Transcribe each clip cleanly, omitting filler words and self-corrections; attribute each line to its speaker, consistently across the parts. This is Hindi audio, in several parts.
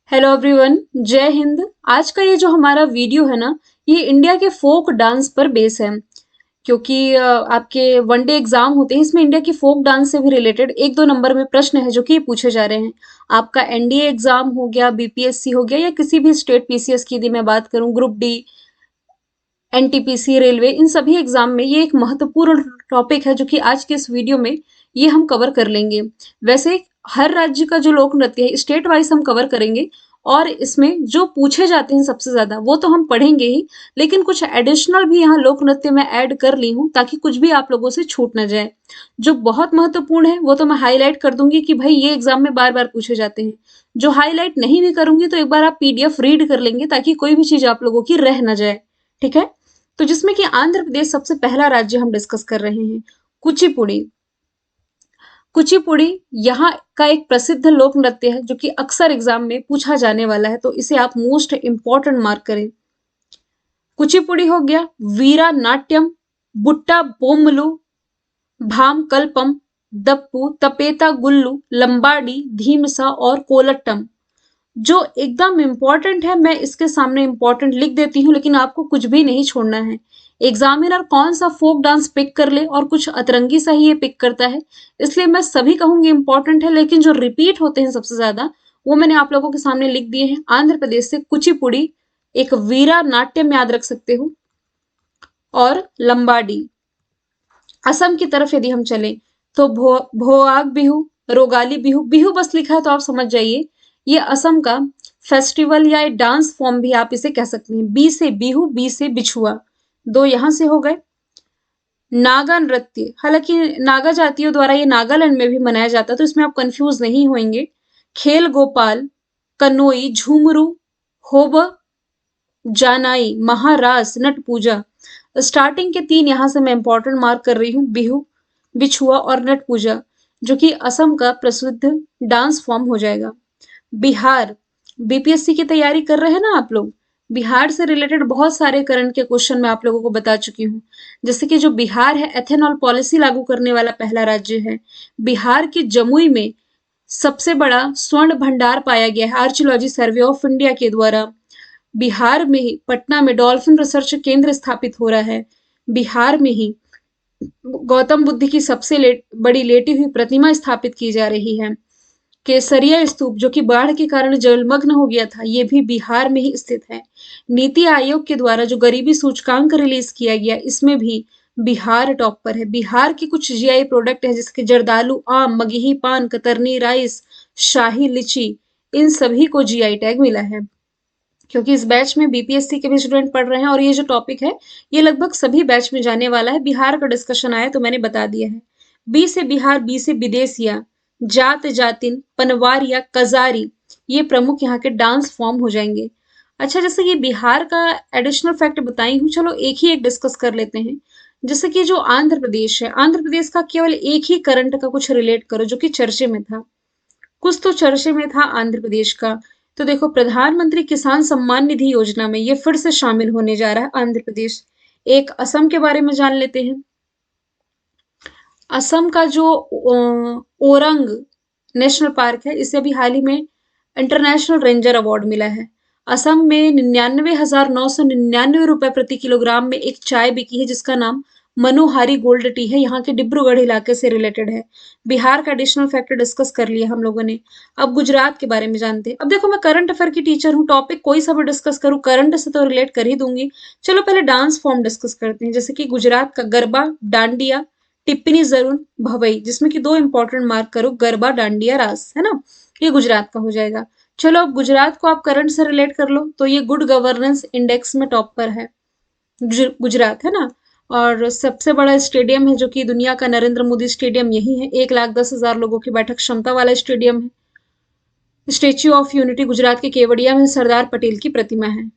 Speaker 1: हेलो एवरीवन, जय हिंद। आज का ये जो हमारा वीडियो है ना, ये इंडिया के फोक डांस पर बेस है। क्योंकि आपके वनडे एग्जाम होते हैं, इसमें इंडिया की फोक डांस से भी रिलेटेड एक दो नंबर में प्रश्न है जो कि पूछे जा रहे हैं। आपका एनडीए एग्जाम हो गया, बीपीएससी हो गया, या किसी भी स्टेट पीसीएस की यदि मैं बात करूं, ग्रुप डी, एनटीपीसी, रेलवे, इन सभी एग्जाम में ये एक महत्वपूर्ण टॉपिक है जो कि आज के इस वीडियो में ये हम कवर कर लेंगे। वैसे हर राज्य का जो लोक नृत्य है स्टेट वाइज हम कवर करेंगे, और इसमें जो पूछे जाते हैं सबसे ज्यादा वो तो हम पढ़ेंगे ही, लेकिन कुछ एडिशनल भी यहाँ लोक नृत्य में ऐड कर ली हूँ ताकि कुछ भी आप लोगों से छूट ना जाए। जो बहुत महत्वपूर्ण है वो तो मैं हाईलाइट कर दूंगी कि भाई ये एग्जाम में बार बार पूछे जाते हैं। जो हाईलाइट नहीं भी करूंगी तो एक बार आप पीडीएफ रीड कर लेंगे ताकि कोई भी चीज आप लोगों की रह ना जाए। ठीक है। तो जिसमें कि आंध्र प्रदेश सबसे पहला राज्य हम डिस्कस कर रहे हैं। कुचिपुड़ी। कुचिपुड़ी यहाँ का एक प्रसिद्ध लोक नृत्य है जो कि अक्सर एग्जाम में पूछा जाने वाला है, तो इसे आप मोस्ट इंपॉर्टेंट मार्क करें। कुचिपुड़ी हो गया, वीरा नाट्यम, बुट्टा बोमलू, भाम कल्पम, दप्पू, तपेता गुल्लू, लंबाडी, धीमसा और कोलट्टम। जो एकदम इम्पोर्टेंट है मैं इसके सामने इम्पोर्टेंट लिख देती हूँ, लेकिन आपको कुछ भी नहीं छोड़ना है। एग्जामिनर कौन सा फोक डांस पिक कर ले और कुछ अतरंगी सा ही ये पिक करता है, इसलिए मैं सभी कहूंगी इम्पोर्टेंट है, लेकिन जो रिपीट होते हैं सबसे ज्यादा वो मैंने आप लोगों के सामने लिख दिए हैं। आंध्र प्रदेश से कुचिपुड़ी, एक वीरा नाट्यम याद रख सकते हो, और लंबाडी। असम की तरफ यदि हम चलें तो भोआग बिहू, रोगाली बिहू, बिहू बस लिखा है तो आप समझ जाइए ये असम का फेस्टिवल या डांस फॉर्म भी आप इसे कह सकते हैं। बी से बिहू, बी से बिछुआ, दो यहां से हो गए। नागा नृत्य, हालांकि नागा जातियों द्वारा ये नागालैंड में भी मनाया जाता है, तो इसमें आप कंफ्यूज नहीं होंगे। खेल गोपाल, कनोई, झूमरू, होब, जानाई, महारास, नट पूजा। स्टार्टिंग के तीन यहां से मैं इंपॉर्टेंट मार्क कर रही हूँ, बिहू, बिछुआ और नट पूजा, जो कि असम का प्रसिद्ध डांस फॉर्म हो जाएगा। बिहार, बीपीएससी की तैयारी कर रहे हैं ना आप लोग, बिहार से रिलेटेड बहुत सारे करंट के क्वेश्चन मैं आप लोगों को बता चुकी हूँ। जैसे कि जो बिहार है एथेनॉल पॉलिसी लागू करने वाला पहला राज्य है। बिहार के जमुई में सबसे बड़ा स्वर्ण भंडार पाया गया है आर्चियोलॉजी सर्वे ऑफ इंडिया के द्वारा। बिहार में ही पटना में डॉल्फिन रिसर्च केंद्र स्थापित हो रहा है। बिहार में ही गौतम बुद्ध की सबसे बड़ी लेटी हुई प्रतिमा स्थापित की जा रही है। केसरिया स्तूप जो कि बाढ़ के कारण जलमग्न हो गया था, ये भी बिहार में ही स्थित है। नीति आयोग के द्वारा जो गरीबी सूचकांक रिलीज किया गया, इसमें भी बिहार टॉप पर है। बिहार के कुछ जीआई प्रोडक्ट है जैसे कि जर्दालू आम, मगही पान, कतरनी राइस, शाही लीची, इन सभी को जीआई टैग मिला है। क्योंकि इस बैच में बीपीएससी के भी स्टूडेंट पढ़ रहे हैं और ये जो टॉपिक है ये लगभग सभी बैच में जाने वाला है। बिहार का डिस्कशन आया तो मैंने बता दिया है। बी से बिहार, बी से विदेशिया, जात जातिन, पनवारिया, कजारी, ये प्रमुख यहाँ के डांस फॉर्म हो जाएंगे। अच्छा, जैसे कि बिहार का एडिशनल फैक्ट बताई हूँ, चलो एक ही एक डिस्कस कर लेते हैं। जैसे कि जो आंध्र प्रदेश है, आंध्र प्रदेश का केवल एक ही करंट का कुछ रिलेट करो जो कि चर्चे में था। कुछ तो चर्चे में था आंध्र प्रदेश का, तो देखो प्रधानमंत्री किसान सम्मान निधि योजना में ये फिर से शामिल होने जा रहा है आंध्र प्रदेश। एक असम के बारे में जान लेते हैं। असम का जो ओरंग नेशनल पार्क है, इसे अभी हाल ही में इंटरनेशनल रेंजर अवार्ड मिला है। असम में 99,999 रुपए प्रति किलोग्राम में एक चाय बिकी है जिसका नाम मनोहारी गोल्ड टी है, यहाँ के डिब्रूगढ़ इलाके से रिलेटेड है। बिहार का एडिशनल फैक्टर डिस्कस कर लिया हम लोगों ने। अब गुजरात के बारे में जानते हैं। अब देखो मैं करंट अफेयर की टीचर हूँ, टॉपिक कोई सा भी डिस्कस करूँ करंट से तो रिलेट कर ही दूंगी। चलो पहले डांस फॉर्म डिस्कस करते हैं, जैसे कि गुजरात का गरबा, डांडिया, टिप्पणी जरूर, भवई, जिसमें कि दो इंपॉर्टेंट मार्क करो, गरबा, डांडिया, रास, है ना, ये गुजरात का हो जाएगा। चलो अब गुजरात को आप करंट से रिलेट कर लो, तो ये गुड गवर्नेंस इंडेक्स में टॉप पर है गुजरात, है ना। और सबसे बड़ा स्टेडियम है जो कि दुनिया का नरेंद्र मोदी स्टेडियम यही है, 1,10,000 लोगों की बैठक क्षमता वाला स्टेडियम है। स्टेच्यू ऑफ यूनिटी गुजरात के केवड़िया में सरदार पटेल की प्रतिमा है।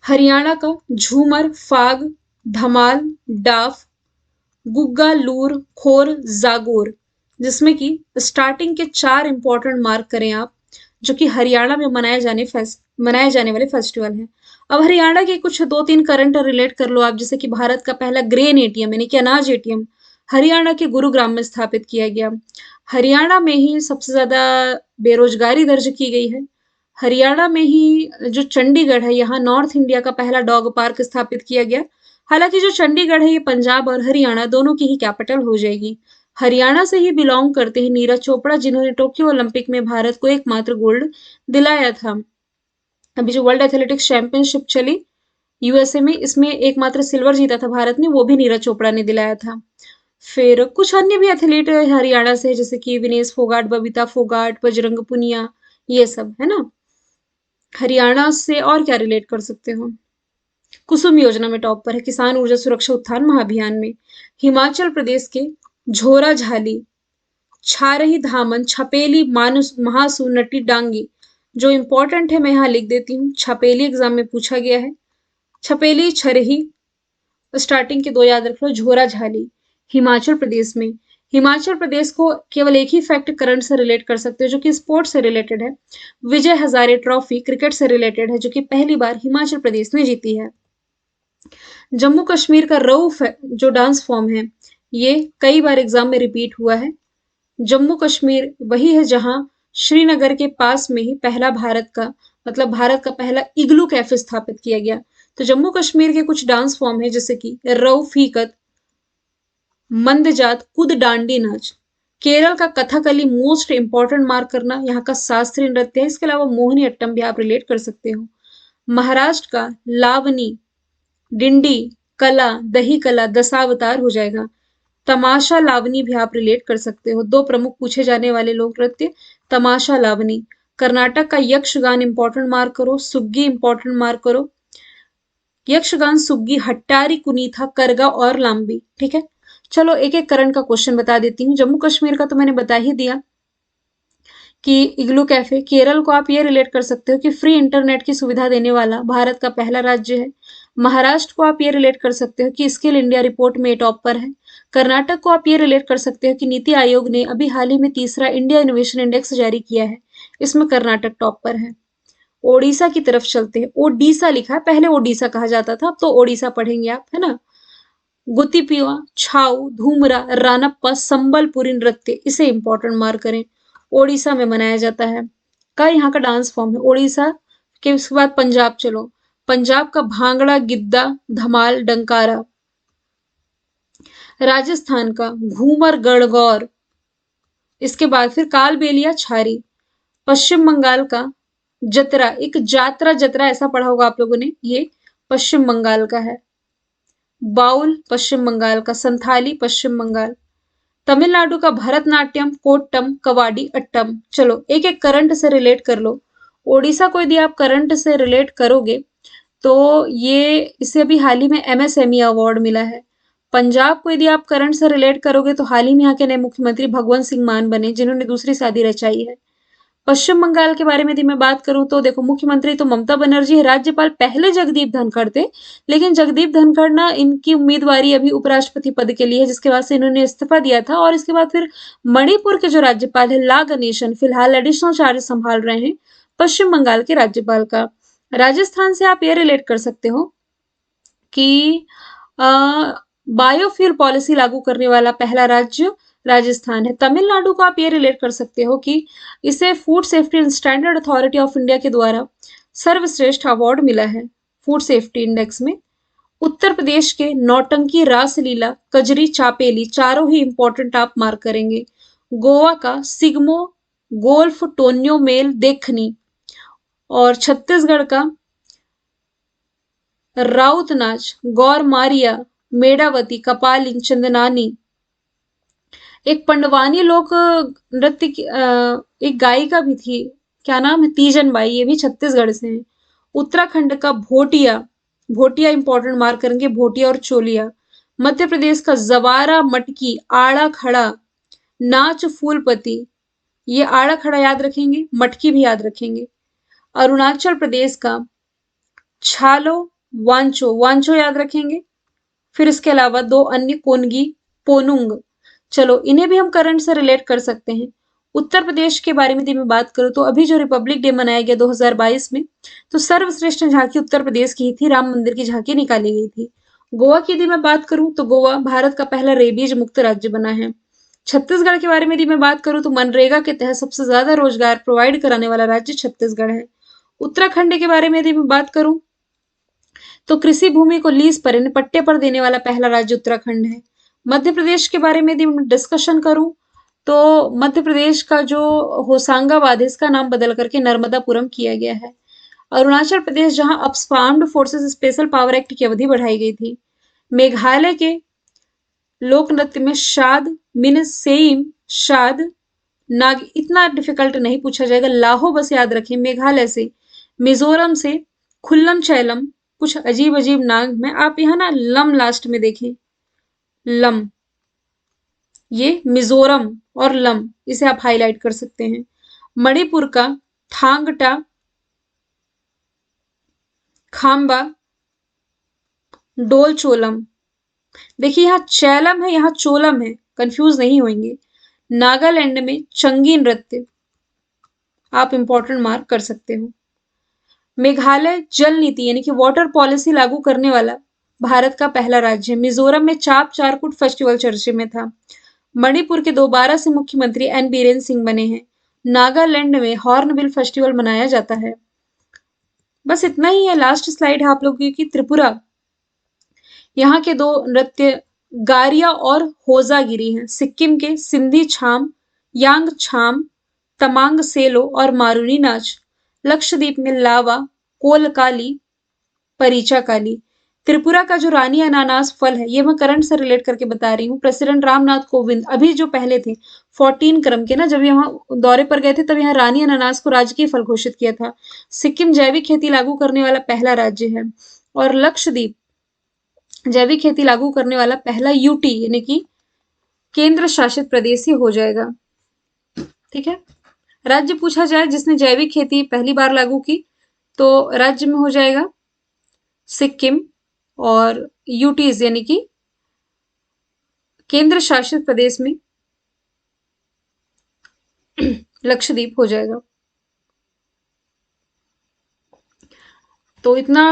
Speaker 1: हरियाणा का झूमर, फाग, धमाल, डाफ, गुग्गा, लूर, खोर, जागोर, जिसमें कि स्टार्टिंग के 4 इंपॉर्टेंट मार्क करें आप, जो कि हरियाणा में मनाए जाने वाले फेस्टिवल हैं। अब हरियाणा के कुछ 2-3 करंट रिलेट कर लो आप, जैसे कि भारत का पहला ग्रेन एटीएम यानी कि अनाज एटीएम हरियाणा के गुरुग्राम में स्थापित किया गया। हरियाणा में ही सबसे ज्यादा बेरोजगारी दर्ज की गई है। हरियाणा में ही जो चंडीगढ़ है, यहाँ नॉर्थ इंडिया का पहला डॉग पार्क स्थापित किया गया। हालांकि जो चंडीगढ़ है ये पंजाब और हरियाणा दोनों की ही कैपिटल हो जाएगी। हरियाणा से ही बिलोंग करते हैं नीरज चोपड़ा, जिन्होंने टोक्यो ओलंपिक में भारत को एकमात्र गोल्ड दिलाया था। अभी जो वर्ल्ड एथलेटिक्स चैंपियनशिप चली यूएसए में, इसमें एकमात्र सिल्वर जीता था भारत ने, वो भी नीरज चोपड़ा ने दिलाया था। फिर कुछ अन्य भी एथलीट हरियाणा से, जैसे कि विनेश फोगाट, बबीता फोगाट, बजरंग पुनिया, ये सब है ना। हरियाणा से और क्या रिलेट कर सकते हो? कुसुम योजना में टॉप पर है, किसान ऊर्जा सुरक्षा उत्थान महाअभियान में। हिमाचल प्रदेश के झोरा झाली, छारही धामन, छपेली, मानुस, महासू, नटी डांगी। जो इंपॉर्टेंट है मैं यहाँ लिख देती हूँ, छपेली एग्जाम में पूछा गया है। छपेली, छरही, स्टार्टिंग के दो याद रख लो। झोरा झाली हिमाचल प्रदेश में। हिमाचल प्रदेश को केवल एक ही फैक्ट करंट से रिलेट कर सकते हो, जो कि स्पोर्ट्स से रिलेटेड है। विजय हजारे ट्रॉफी क्रिकेट से रिलेटेड है, जो कि पहली बार हिमाचल प्रदेश ने जीती है। जम्मू कश्मीर का रऊफ जो डांस फॉर्म है, ये कई बार एग्जाम में रिपीट हुआ है। जम्मू कश्मीर वही है जहां श्रीनगर के पास में ही पहला भारत का, मतलब भारत का पहला इग्लू कैफे स्थापित किया गया। तो जम्मू कश्मीर के कुछ डांस फॉर्म है, जैसे कि रऊफीकत, मंदजात, कुद डांडी नाच। केरल का कथकली मोस्ट इंपॉर्टेंट मार्क करना, यहाँ का शास्त्रीय नृत्य है। इसके अलावा मोहिनी अट्टम भी आप रिलेट कर सकते हो। महाराष्ट्र का लावनी, डिंडी, कला, दही कला, दशावतार हो जाएगा। तमाशा लावनी भी आप रिलेट कर सकते हो। दो प्रमुख पूछे जाने वाले लोक नृत्य, तमाशा लावनी। कर्नाटक का यक्षगान इंपॉर्टेंट मार्क करो, सुग्गी इंपॉर्टेंट मार्क करो। यक्षगान, सुग्गी, हट्टारी, कुनीथा, करगा और लांबी। ठीक है, चलो एक एक करंट का क्वेश्चन बता देती हूँ। जम्मू कश्मीर का तो मैंने बता ही दिया कि इग्लू कैफे। केरल को आप ये रिलेट कर सकते हो कि फ्री इंटरनेट की सुविधा देने वाला भारत का पहला राज्य है। महाराष्ट्र को आप ये रिलेट कर सकते हो कि स्किल इंडिया रिपोर्ट में टॉप पर है। कर्नाटक को आप ये रिलेट कर सकते हो कि नीति आयोग ने अभी हाल ही में तीसरा इंडिया इनोवेशन इंडेक्स जारी किया है, इसमें कर्नाटक टॉप पर है। ओडिशा की तरफ चलते हैं। ओडिशा लिखा है, पहले ओडिशा कहा जाता था, अब तो ओडिशा पढ़ेंगे आप, है ना। गुतिपिवा, छाऊ, धूमरा, रानप्पा, संबलपुरी नृत्य, इसे इंपॉर्टेंट मार्क करें। ओडिशा में मनाया जाता है। का यहाँ का डांस फॉर्म है ओडिशा के। उसके बाद पंजाब चलो। पंजाब का भांगड़ा, गिद्दा, धमाल, डंकारा। राजस्थान का घूमर, गणगौर। इसके बाद फिर कालबेलिया, छारी। पश्चिम बंगाल का जतरा, एक जात्रा, जतरा ऐसा पढ़ा होगा आप लोगों ने, ये पश्चिम बंगाल का है। बाउल पश्चिम बंगाल का। संथाली पश्चिम बंगाल। तमिलनाडु का भरतनाट्यम, कोट्टम, कवाडी, अट्टम। चलो एक एक करंट से रिलेट कर लो। ओडिशा को यदि आप करंट से रिलेट करोगे तो ये, इसे अभी हाल ही में एमएसएमई अवार्ड मिला है। पंजाब को यदि आप करंट से रिलेट करोगे तो हाल ही में यहाँ के नए मुख्यमंत्री भगवंत सिंह मान बने, जिन्होंने दूसरी शादी रचाई है। पश्चिम बंगाल के बारे में यदि मैं बात करूं तो देखो, मुख्यमंत्री तो ममता बनर्जी है, राज्यपाल पहले जगदीप धनखड़ थे, लेकिन जगदीप धनखड़ ना, इनकी उम्मीदवारी अभी उपराष्ट्रपति पद के लिए है, जिसके बाद से इन्होंने इस्तीफा दिया था। और इसके बाद फिर मणिपुर के जो राज्यपाल है ला गणेशन, फिलहाल एडिशनल चार्ज संभाल रहे हैं पश्चिम बंगाल के राज्यपाल का। राजस्थान से आप ये रिलेट कर सकते हो कि बायोफ्यूल पॉलिसी लागू करने वाला पहला राज्य राजस्थान है। तमिलनाडु को आप ये रिलेट कर सकते हो कि इसे food safety and standard authority of India के द्वारा सर्वश्रेष्ठ अवार्ड मिला है फूड सेफ्टी इंडेक्स में। उत्तर प्रदेश के नौटंकी, रासलीला, कजरी, चापेली, चारों ही इंपॉर्टेंट आप मार्क करेंगे। गोवा का सिग्मो, गोल्फ, टोन्यो मेल, देखनी। और छत्तीसगढ़ का राउत नाच, गौर मारिया, मेड़ावती, कपालिंग, चंदनानी। एक पंडवानी लोक नृत्य की एक गायिका भी थी, क्या नाम है, तीजन बाई, ये भी छत्तीसगढ़ से है। उत्तराखंड का भोटिया, भोटिया इंपॉर्टेंट मार्क करेंगे, भोटिया और चोलिया। मध्य प्रदेश का जवारा, मटकी, आड़ा खड़ा, नाच, फूलपति। ये आड़ा खड़ा याद रखेंगे, मटकी भी याद रखेंगे। अरुणाचल प्रदेश का छालो, वांचो, वांचो याद रखेंगे। फिर इसके अलावा दो अन्य, कोनगी, पोनुंग। चलो इन्हें भी हम करंट से रिलेट कर सकते हैं। उत्तर प्रदेश के बारे में यदि मैं बात करूं तो अभी जो रिपब्लिक डे मनाया गया 2022 में, तो सर्वश्रेष्ठ झांकी उत्तर प्रदेश की ही थी, राम मंदिर की झांकी निकाली गई थी। गोवा की यदि मैं बात करूं तो गोवा भारत का पहला रेबीज मुक्त राज्य बना है। छत्तीसगढ़ के बारे में यदि मैं बात करूं तो मनरेगा के तहत सबसे ज्यादा रोजगार प्रोवाइड कराने वाला राज्य छत्तीसगढ़ है। उत्तराखंड के बारे में यदि मैं बात करूं तो कृषि भूमि को लीज पर यानी पट्टे पर देने वाला पहला राज्य उत्तराखंड है। मध्य प्रदेश के बारे में यदि मैं डिस्कशन करूं तो मध्य प्रदेश का जो होशंगाबाद है इसका नाम बदल करके नर्मदापुरम किया गया है। अरुणाचल प्रदेश जहां ups armed forces special power act की अवधि बढ़ाई गई थी। मेघालय के लोक नृत्य में शाद मिनसेइम शाद नाग इतना डिफिकल्ट नहीं पूछा जाएगा, लाहो बस याद रखें। मेघालय से, मिजोरम से खुल्लम चैलम, कुछ अजीब अजीब नाग में आप यहाँ ना लम लास्ट में देखें, लम, ये मिजोरम और लम, इसे आप हाईलाइट कर सकते हैं। मणिपुर का थांगटा, खाम्बा, डोलचोलम। देखिए यहाँ चैलम है, यहाँ चोलम है, कंफ्यूज नहीं होंगे। नागालैंड में चंगी नृत्य, आप इंपॉर्टेंट मार्क कर सकते हो। मेघालय जल नीति यानी कि वाटर पॉलिसी लागू करने वाला भारत का पहला राज्य है। मिजोरम में चाप चारकुट फेस्टिवल चर्चे में था। मणिपुर के दोबारा से मुख्यमंत्री एन बीरेन सिंह बने हैं। नागालैंड में हॉर्नबिल फेस्टिवल मनाया जाता है। बस इतना ही है। लास्ट स्लाइड है आप लोगों की त्रिपुरा। यहाँ के दो नृत्य गारिया और होजागिरी हैं। सिक्किम के सिंधी छाम, यांग छाम, तमांग सेलो और मारूनी नाच। लक्षद्वीप में लावा, कोलकाली, परिचा काली। त्रिपुरा का जो रानी अनानास फल है, ये मैं करंट से रिलेट करके बता रही हूँ। प्रेसिडेंट रामनाथ कोविंद अभी जो पहले थे 14 क्रम के ना, जब यहाँ दौरे पर गए थे तब यहाँ रानी अनानास को राजकीय फल घोषित किया था। सिक्किम जैविक खेती लागू करने वाला पहला राज्य है और लक्षद्वीप जैविक खेती लागू करने वाला पहला यूटी यानी कि केंद्र शासित प्रदेश ही हो जाएगा। ठीक है, राज्य पूछा जाए जिसने जैविक खेती पहली बार लागू की तो राज्य में हो जाएगा सिक्किम, और यूटीज यानी कि केंद्र शासित प्रदेश में लक्षद्वीप हो जाएगा। तो इतना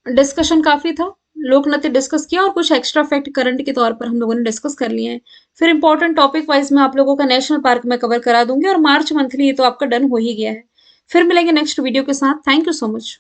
Speaker 1: डिस्कशन काफी था। लोक नृत्य डिस्कस किया और कुछ एक्स्ट्रा फैक्ट करंट के तौर पर हम लोगों ने डिस्कस कर लिए हैं। फिर इंपॉर्टेंट टॉपिक वाइज मैं आप लोगों का नेशनल पार्क में कवर करा दूंगी और मार्च मंथली ये तो आपका डन हो ही गया है। फिर मिलेंगे नेक्स्ट वीडियो के साथ। Thank you so much.